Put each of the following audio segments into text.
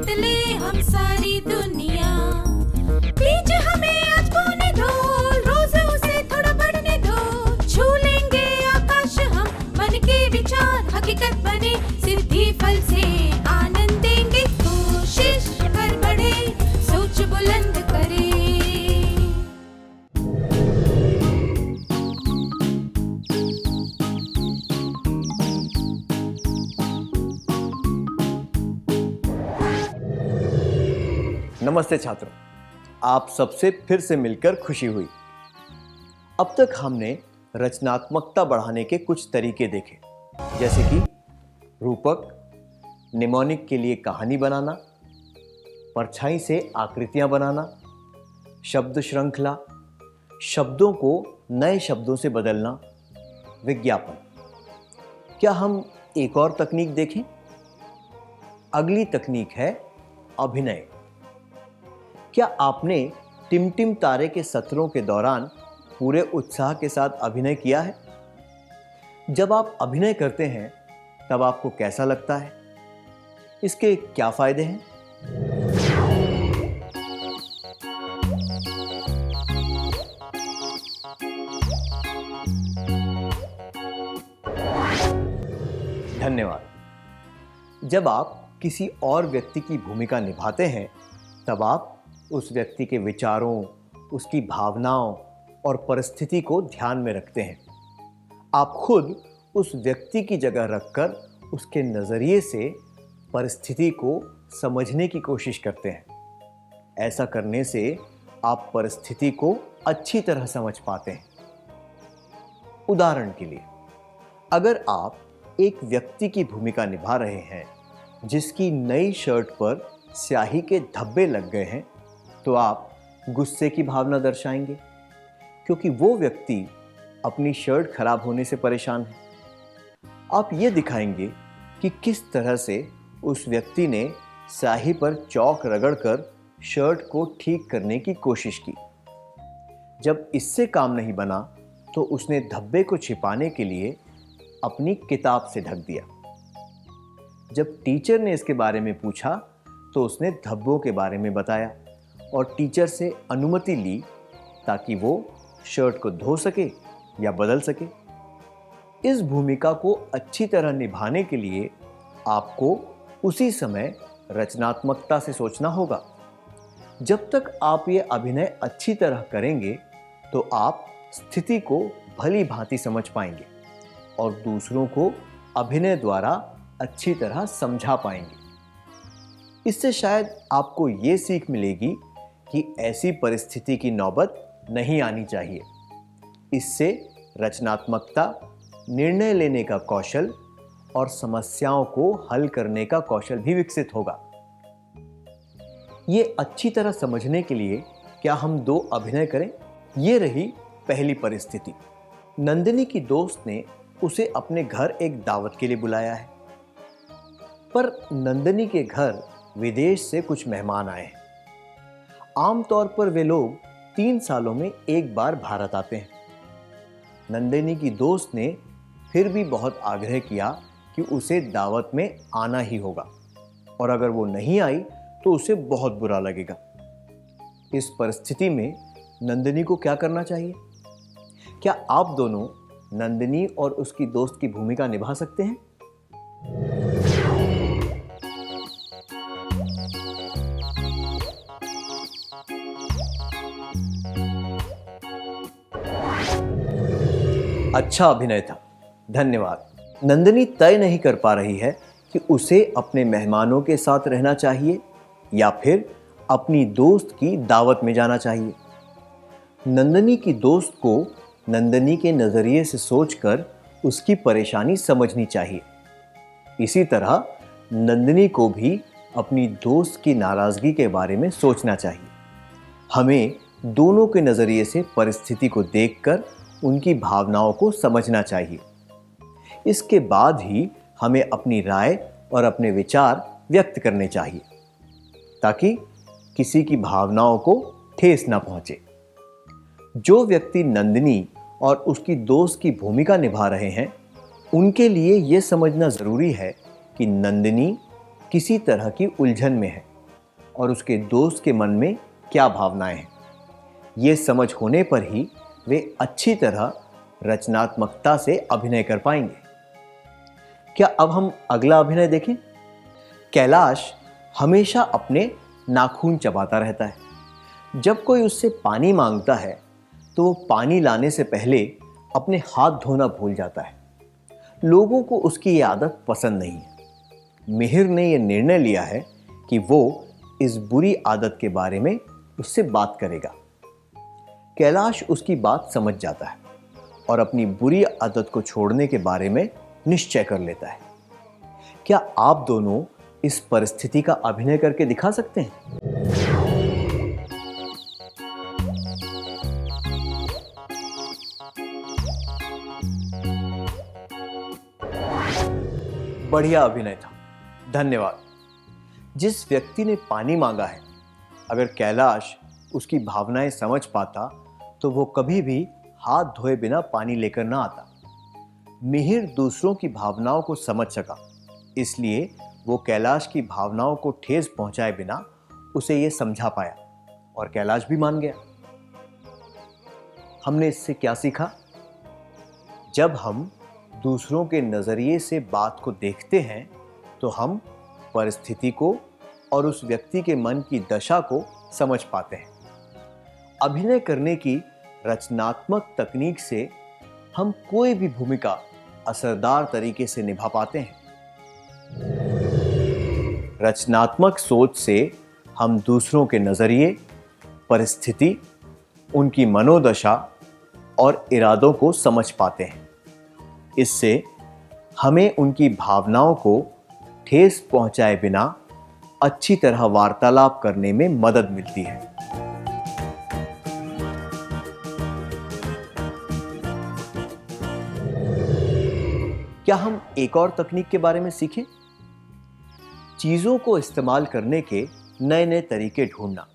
जीत ले हम सारी दुनिया। बीच हमें आज बोने दो, रोज उसे थोड़ा बढ़ने दो। छू लेंगे आकाश हम, मन के विचार हकीकत बने। सिद्धि फल से आनंद देंगे, कोशिश कर बढ़े, सोच बुलंद करे। नमस्ते छात्रों, आप सबसे फिर से मिलकर खुशी हुई। अब तक हमने रचनात्मकता बढ़ाने के कुछ तरीके देखे, जैसे कि रूपक, निमोनिक के लिए कहानी बनाना, परछाई से आकृतियां बनाना, शब्द श्रृंखला, शब्दों को नए शब्दों से बदलना, विज्ञापन। क्या हम एक और तकनीक देखें? अगली तकनीक है अभिनय। क्या आपने टिमटिम तारे के सत्रों के दौरान पूरे उत्साह के साथ अभिनय किया है? जब आप अभिनय करते हैं तब आपको कैसा लगता है? इसके क्या फायदे हैं? धन्यवाद। जब आप किसी और व्यक्ति की भूमिका निभाते हैं तब आप उस व्यक्ति के विचारों, उसकी भावनाओं और परिस्थिति को ध्यान में रखते हैं। आप खुद उस व्यक्ति की जगह रखकर उसके नज़रिए से परिस्थिति को समझने की कोशिश करते हैं। ऐसा करने से आप परिस्थिति को अच्छी तरह समझ पाते हैं। उदाहरण के लिए, अगर आप एक व्यक्ति की भूमिका निभा रहे हैं जिसकी नई शर्ट पर स्याही के धब्बे लग गए हैं, तो आप गुस्से की भावना दर्शाएंगे, क्योंकि वो व्यक्ति अपनी शर्ट खराब होने से परेशान है। आप ये दिखाएंगे कि किस तरह से उस व्यक्ति ने स्याही पर चौक रगड़कर शर्ट को ठीक करने की कोशिश की। जब इससे काम नहीं बना तो उसने धब्बे को छिपाने के लिए अपनी किताब से ढक दिया। जब टीचर ने इसके बारे में पूछा तो उसने धब्बों के बारे में बताया और टीचर से अनुमति ली ताकि वो शर्ट को धो सके या बदल सके। इस भूमिका को अच्छी तरह निभाने के लिए आपको उसी समय रचनात्मकता से सोचना होगा। जब तक आप ये अभिनय अच्छी तरह करेंगे तो आप स्थिति को भली भांति समझ पाएंगे और दूसरों को अभिनय द्वारा अच्छी तरह समझा पाएंगे। इससे शायद आपको ये सीख मिलेगी कि ऐसी परिस्थिति की नौबत नहीं आनी चाहिए। इससे रचनात्मकता, निर्णय लेने का कौशल और समस्याओं को हल करने का कौशल भी विकसित होगा। ये अच्छी तरह समझने के लिए क्या हम दो अभिनय करें? ये रही पहली परिस्थिति। नंदिनी की दोस्त ने उसे अपने घर एक दावत के लिए बुलाया है, पर नंदिनी के घर विदेश से कुछ मेहमान आए हैं। आमतौर पर वे लोग 3 सालों में एक बार भारत आते हैं। नंदिनी की दोस्त ने फिर भी बहुत आग्रह किया कि उसे दावत में आना ही होगा और अगर वो नहीं आई तो उसे बहुत बुरा लगेगा। इस परिस्थिति में नंदिनी को क्या करना चाहिए? क्या आप दोनों नंदिनी और उसकी दोस्त की भूमिका निभा सकते हैं? अच्छा अभिनय था, धन्यवाद। नंदिनी तय नहीं कर पा रही है कि उसे अपने मेहमानों के साथ रहना चाहिए या फिर अपनी दोस्त की दावत में जाना चाहिए। नंदिनी की दोस्त को नंदिनी के नज़रिए से सोचकर उसकी परेशानी समझनी चाहिए। इसी तरह नंदिनी को भी अपनी दोस्त की नाराज़गी के बारे में सोचना चाहिए। हमें दोनों के नज़रिए से परिस्थिति को देखकर उनकी भावनाओं को समझना चाहिए। इसके बाद ही हमें अपनी राय और अपने विचार व्यक्त करने चाहिए ताकि किसी की भावनाओं को ठेस ना पहुंचे। जो व्यक्ति नंदिनी और उसकी दोस्त की भूमिका निभा रहे हैं, उनके लिए यह समझना ज़रूरी है कि नंदिनी किसी तरह की उलझन में है और उसके दोस्त के मन में क्या भावनाएं हैं। ये समझ होने पर ही वे अच्छी तरह रचनात्मकता से अभिनय कर पाएंगे। क्या अब हम अगला अभिनय देखें? कैलाश हमेशा अपने नाखून चबाता रहता है। जब कोई उससे पानी मांगता है तो वो पानी लाने से पहले अपने हाथ धोना भूल जाता है। लोगों को उसकी ये आदत पसंद नहीं है। मिहिर ने यह निर्णय लिया है कि वो इस बुरी आदत के बारे में उससे बात करेगा। कैलाश उसकी बात समझ जाता है और अपनी बुरी आदत को छोड़ने के बारे में निश्चय कर लेता है। क्या आप दोनों इस परिस्थिति का अभिनय करके दिखा सकते हैं? बढ़िया अभिनय था, धन्यवाद। जिस व्यक्ति ने पानी मांगा है, अगर कैलाश उसकी भावनाएं समझ पाता तो वो कभी भी हाथ धोए बिना पानी लेकर ना आता। मिहिर दूसरों की भावनाओं को समझ सका, इसलिए वो कैलाश की भावनाओं को ठेस पहुंचाए बिना उसे ये समझा पाया और कैलाश भी मान गया। हमने इससे क्या सीखा? जब हम दूसरों के नजरिए से बात को देखते हैं तो हम परिस्थिति को और उस व्यक्ति के मन की दशा को समझ पाते हैं। अभिनय करने की रचनात्मक तकनीक से हम कोई भी भूमिका असरदार तरीके से निभा पाते हैं। रचनात्मक सोच से हम दूसरों के नजरिए, परिस्थिति, उनकी मनोदशा और इरादों को समझ पाते हैं। इससे हमें उनकी भावनाओं को ठेस पहुंचाए बिना अच्छी तरह वार्तालाप करने में मदद मिलती है। क्या हम एक और तकनीक के बारे में सीखें? चीजों को इस्तेमाल करने के नए नए तरीके ढूंढना।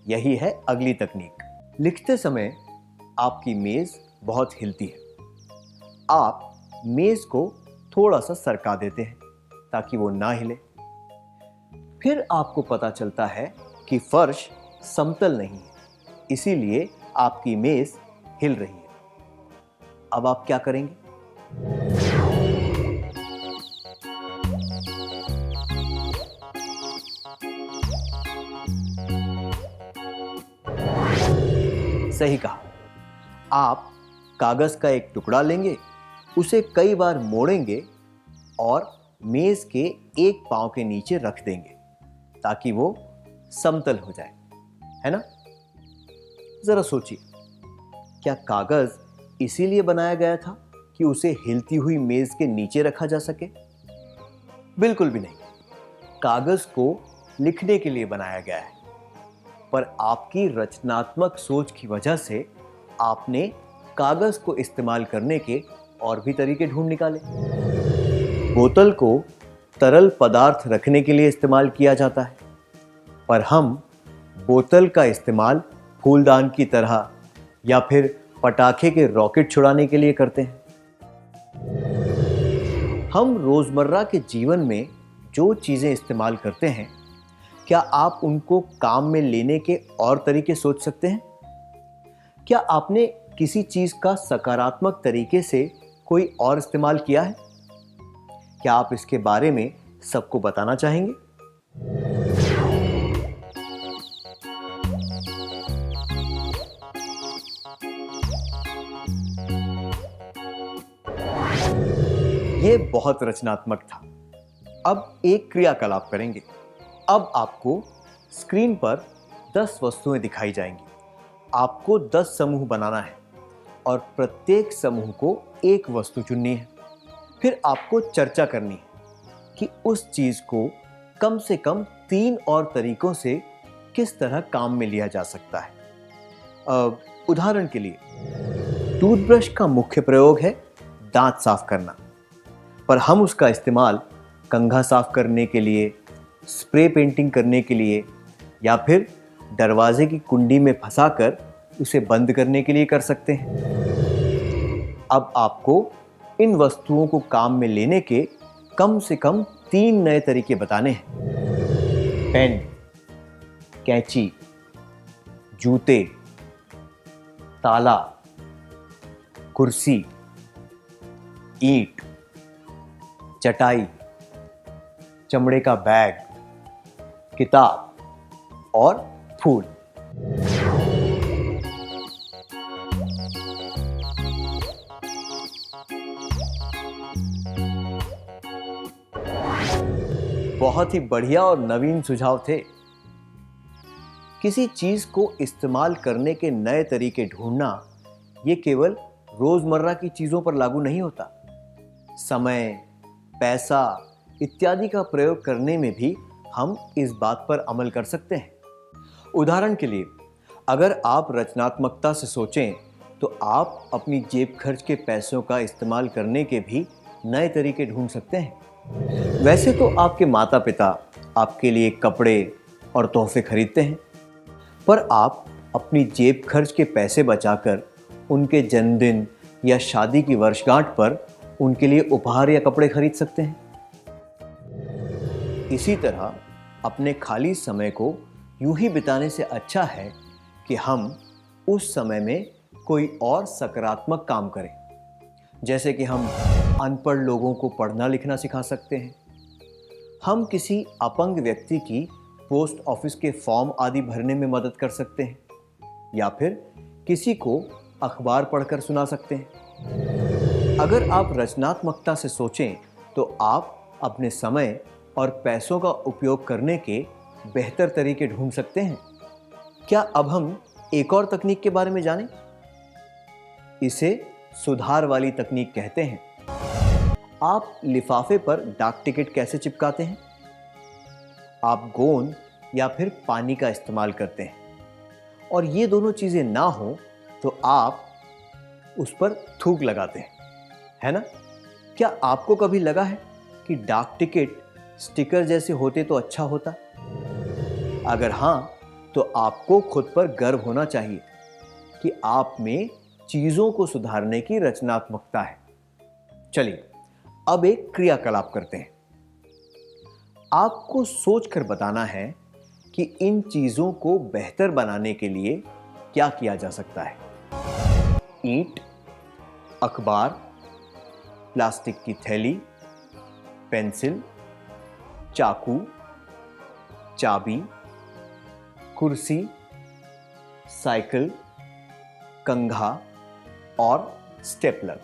यही है अगली तकनीक। लिखते समय आपकी मेज बहुत हिलती है। आप मेज को थोड़ा सा सरका देते हैं ताकि वो ना हिले। फिर आपको पता चलता है कि फर्श समतल नहीं है, इसीलिए आपकी मेज हिल रही है। अब आप क्या करेंगे? सही कहा। आप कागज का एक टुकड़ा लेंगे, उसे कई बार मोड़ेंगे और मेज के एक पांव के नीचे रख देंगे ताकि वो समतल हो जाए, है ना? जरा सोचिए, क्या कागज इसीलिए बनाया गया था कि उसे हिलती हुई मेज के नीचे रखा जा सके? बिल्कुल भी नहीं। कागज को लिखने के लिए बनाया गया है, पर आपकी रचनात्मक सोच की वजह से आपने कागज को इस्तेमाल करने के और भी तरीके ढूंढ निकाले। बोतल को तरल पदार्थ रखने के लिए इस्तेमाल किया जाता है, पर हम बोतल का इस्तेमाल फूलदान की तरह या फिर पटाखे के रॉकेट छुड़ाने के लिए करते हैं। हम रोजमर्रा के जीवन में जो चीजें इस्तेमाल करते हैं, क्या आप उनको काम में लेने के और तरीके सोच सकते हैं? क्या आपने किसी चीज का सकारात्मक तरीके से कोई और इस्तेमाल किया है? क्या आप इसके बारे में सबको बताना चाहेंगे? ये बहुत रचनात्मक था। अब एक क्रियाकलाप करेंगे। अब आपको स्क्रीन पर 10 वस्तुएं दिखाई जाएंगी। आपको 10 समूह बनाना है और प्रत्येक समूह को एक वस्तु चुननी है। फिर आपको चर्चा करनी है कि उस चीज को कम से कम 3 और तरीकों से किस तरह काम में लिया जा सकता है। उदाहरण के लिए, टूथब्रश का मुख्य प्रयोग है दांत साफ करना, पर हम उसका इस्तेमाल कंघा साफ करने के लिए, स्प्रे पेंटिंग करने के लिए या फिर दरवाजे की कुंडी में फंसाकर उसे बंद करने के लिए कर सकते हैं। अब आपको इन वस्तुओं को काम में लेने के कम से कम 3 नए तरीके बताने हैं। पेन, कैंची, जूते, ताला, कुर्सी, ईंट, चटाई, चमड़े का बैग, किताब और फूल। बहुत ही बढ़िया और नवीन सुझाव थे। किसी चीज को इस्तेमाल करने के नए तरीके ढूंढना ये केवल रोजमर्रा की चीजों पर लागू नहीं होता। समय, पैसा इत्यादि का प्रयोग करने में भी हम इस बात पर अमल कर सकते हैं। उदाहरण के लिए, अगर आप रचनात्मकता से सोचें तो आप अपनी जेब खर्च के पैसों का इस्तेमाल करने के भी नए तरीके ढूंढ सकते हैं। वैसे तो आपके माता पिता आपके लिए कपड़े और तोहफे खरीदते हैं, पर आप अपनी जेब खर्च के पैसे बचाकर उनके जन्मदिन या शादी की वर्षगांठ पर उनके लिए उपहार या कपड़े खरीद सकते हैं। इसी तरह अपने खाली समय को यूं ही बिताने से अच्छा है कि हम उस समय में कोई और सकारात्मक काम करें। जैसे कि हम अनपढ़ लोगों को पढ़ना लिखना सिखा सकते हैं, हम किसी अपंग व्यक्ति की पोस्ट ऑफिस के फॉर्म आदि भरने में मदद कर सकते हैं, या फिर किसी को अखबार पढ़कर सुना सकते हैं। अगर आप रचनात्मकता से सोचें तो आप अपने समय और पैसों का उपयोग करने के बेहतर तरीके ढूंढ सकते हैं। क्या अब हम एक और तकनीक के बारे में जानें? इसे सुधार वाली तकनीक कहते हैं। आप लिफाफे पर डाक टिकट कैसे चिपकाते हैं? आप गोंद या फिर पानी का इस्तेमाल करते हैं, और ये दोनों चीजें ना हो तो आप उस पर थूक लगाते हैं, है ना? क्या आपको कभी लगा है कि डाक टिकट स्टिकर जैसे होते तो अच्छा होता? अगर हां, तो आपको खुद पर गर्व होना चाहिए कि आप में चीजों को सुधारने की रचनात्मकता है। चलिए अब एक क्रियाकलाप करते हैं। आपको सोचकर बताना है कि इन चीजों को बेहतर बनाने के लिए क्या किया जा सकता है। ईंट, अखबार, प्लास्टिक की थैली, पेंसिल, चाकू, चाबी, कुर्सी, साइकिल, कंघा और स्टेपलर।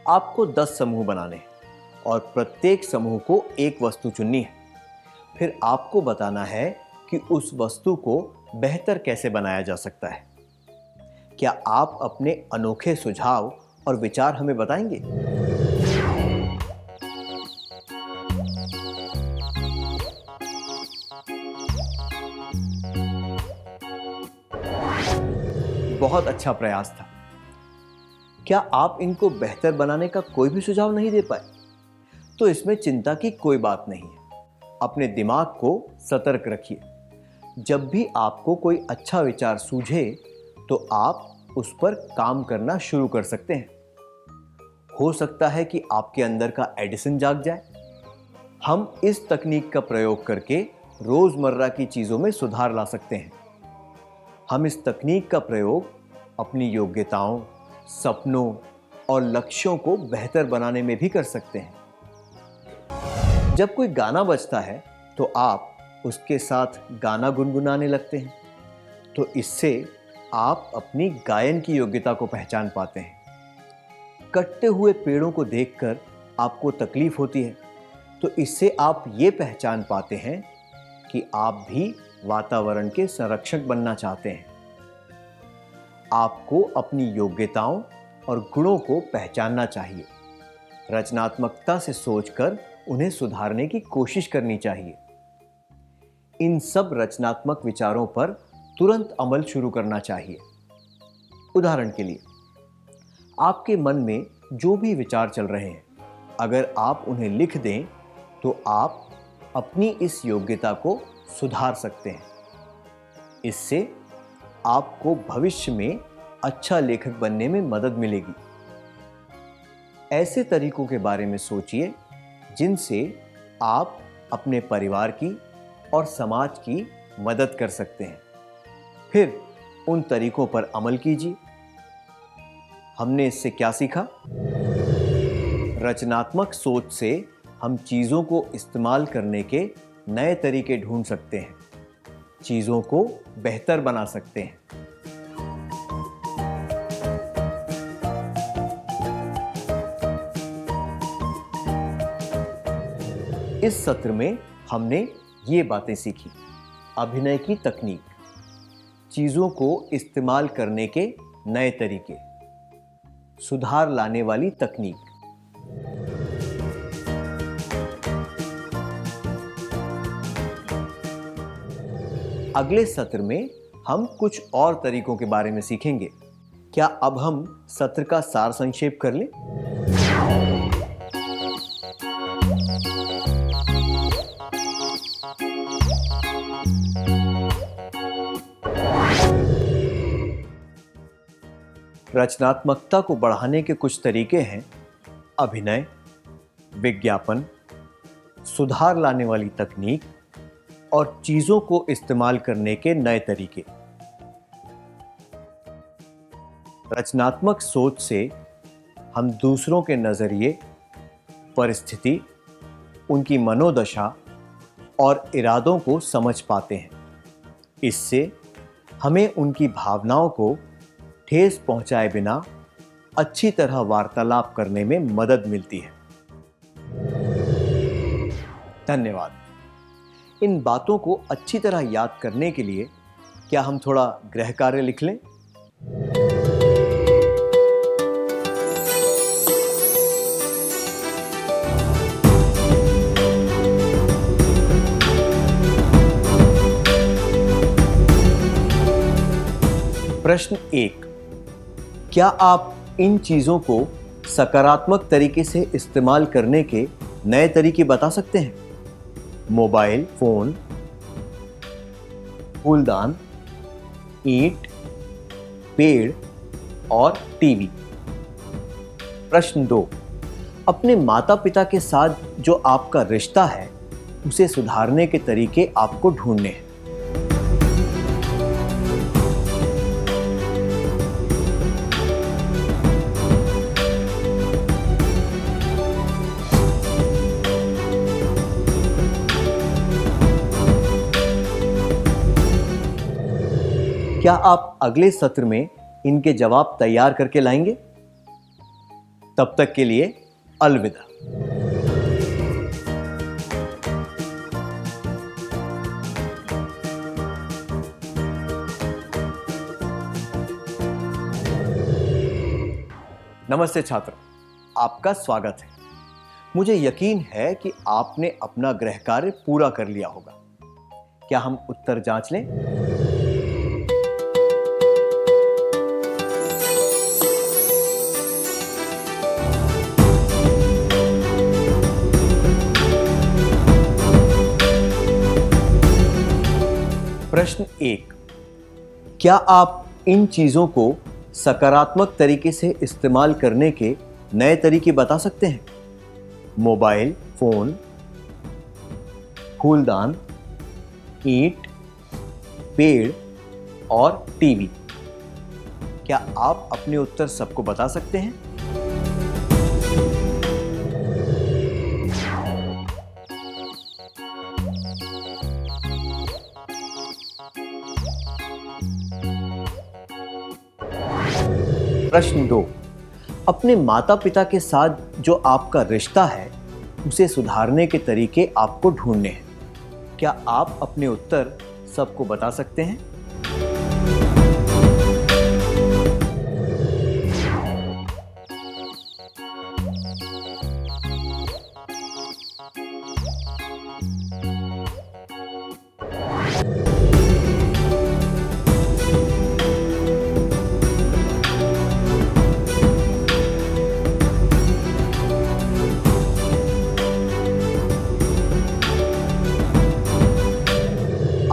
आपको 10 समूह बनाने हैं और प्रत्येक समूह को एक वस्तु चुननी है। फिर आपको बताना है कि उस वस्तु को बेहतर कैसे बनाया जा सकता है। क्या आप अपने अनोखे सुझाव और विचार हमें बताएंगे? बहुत अच्छा प्रयास था। क्या आप इनको बेहतर बनाने का कोई भी सुझाव नहीं दे पाए? तो इसमें चिंता की कोई बात नहीं है। अपने दिमाग को सतर्क रखिए। जब भी आपको कोई अच्छा विचार सूझे तो आप उस पर काम करना शुरू कर सकते हैं। हो सकता है कि आपके अंदर का एडिसन जाग जाए। हम इस तकनीक का प्रयोग करके रोजमर्रा की चीजों में सुधार ला सकते हैं। हम इस तकनीक का प्रयोग अपनी योग्यताओं, सपनों और लक्ष्यों को बेहतर बनाने में भी कर सकते हैं। जब कोई गाना बजता है तो आप उसके साथ गाना गुनगुनाने लगते हैं, तो इससे आप अपनी गायन की योग्यता को पहचान पाते हैं। कटते हुए पेड़ों को देखकर आपको तकलीफ होती है, तो इससे आप ये पहचान पाते हैं कि आप भी वातावरण के संरक्षक बनना चाहते हैं। आपको अपनी योग्यताओं और गुणों को पहचानना चाहिए। रचनात्मकता से सोचकर उन्हें सुधारने की कोशिश करनी चाहिए। इन सब रचनात्मक विचारों पर तुरंत अमल शुरू करना चाहिए। उदाहरण के लिए, आपके मन में जो भी विचार चल रहे हैं, अगर आप उन्हें लिख दें तो आप अपनी इस योग्यता को सुधार सकते हैं। इससे आपको भविष्य में अच्छा लेखक बनने में मदद मिलेगी। ऐसे तरीकों के बारे में सोचिए जिनसे आप अपने परिवार की और समाज की मदद कर सकते हैं। फिर उन तरीकों पर अमल कीजिए। हमने इससे क्या सीखा? रचनात्मक सोच से हम चीज़ों को इस्तेमाल करने के नए तरीके ढूंढ सकते हैं, चीज़ों को बेहतर बना सकते हैं। इस सत्र में हमने ये बातें सीखी। अभिनय की तकनीक, चीज़ों को इस्तेमाल करने के नए तरीके, सुधार लाने वाली तकनीक। अगले सत्र में हम कुछ और तरीकों के बारे में सीखेंगे। क्या अब हम सत्र का सार संक्षेप कर लें? रचनात्मकता को बढ़ाने के कुछ तरीके हैं: अभिनय, विज्ञापन, सुधार लाने वाली तकनीक और चीजों को इस्तेमाल करने के नए तरीके। रचनात्मक सोच से हम दूसरों के नजरिए, परिस्थिति, उनकी मनोदशा और इरादों को समझ पाते हैं। इससे हमें उनकी भावनाओं को ठेस पहुंचाए बिना अच्छी तरह वार्तालाप करने में मदद मिलती है। धन्यवाद। इन बातों को अच्छी तरह याद करने के लिए क्या हम थोड़ा गृह कार्य लिख लें? प्रश्न 1। क्या आप इन चीजों को सकारात्मक तरीके से इस्तेमाल करने के नए तरीके बता सकते हैं? मोबाइल फोन, फूलदान, ईंट, पेड़ और टीवी। प्रश्न 2। अपने माता पिता के साथ जो आपका रिश्ता है उसे सुधारने के तरीके आपको ढूंढने हैं। क्या आप अगले सत्र में इनके जवाब तैयार करके लाएंगे? तब तक के लिए अलविदा। नमस्ते छात्रों, आपका स्वागत है। मुझे यकीन है कि आपने अपना गृह कार्य पूरा कर लिया होगा। क्या हम उत्तर जांच लें? प्रश्न 1। क्या आप इन चीजों को सकारात्मक तरीके से इस्तेमाल करने के नए तरीके बता सकते हैं? मोबाइल फोन, फूलदान, ईंट, पेड़ और टीवी। क्या आप अपने उत्तर सबको बता सकते हैं? प्रश्न 2। अपने माता पिता के साथ जो आपका रिश्ता है उसे सुधारने के तरीके आपको ढूंढने हैं। क्या आप अपने उत्तर सबको बता सकते हैं?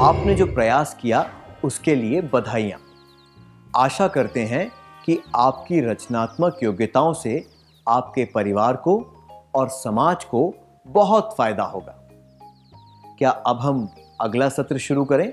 आपने जो प्रयास किया उसके लिए बधाइयाँ। आशा करते हैं कि आपकी रचनात्मक योग्यताओं से आपके परिवार को और समाज को बहुत फायदा होगा। क्या अब हम अगला सत्र शुरू करें?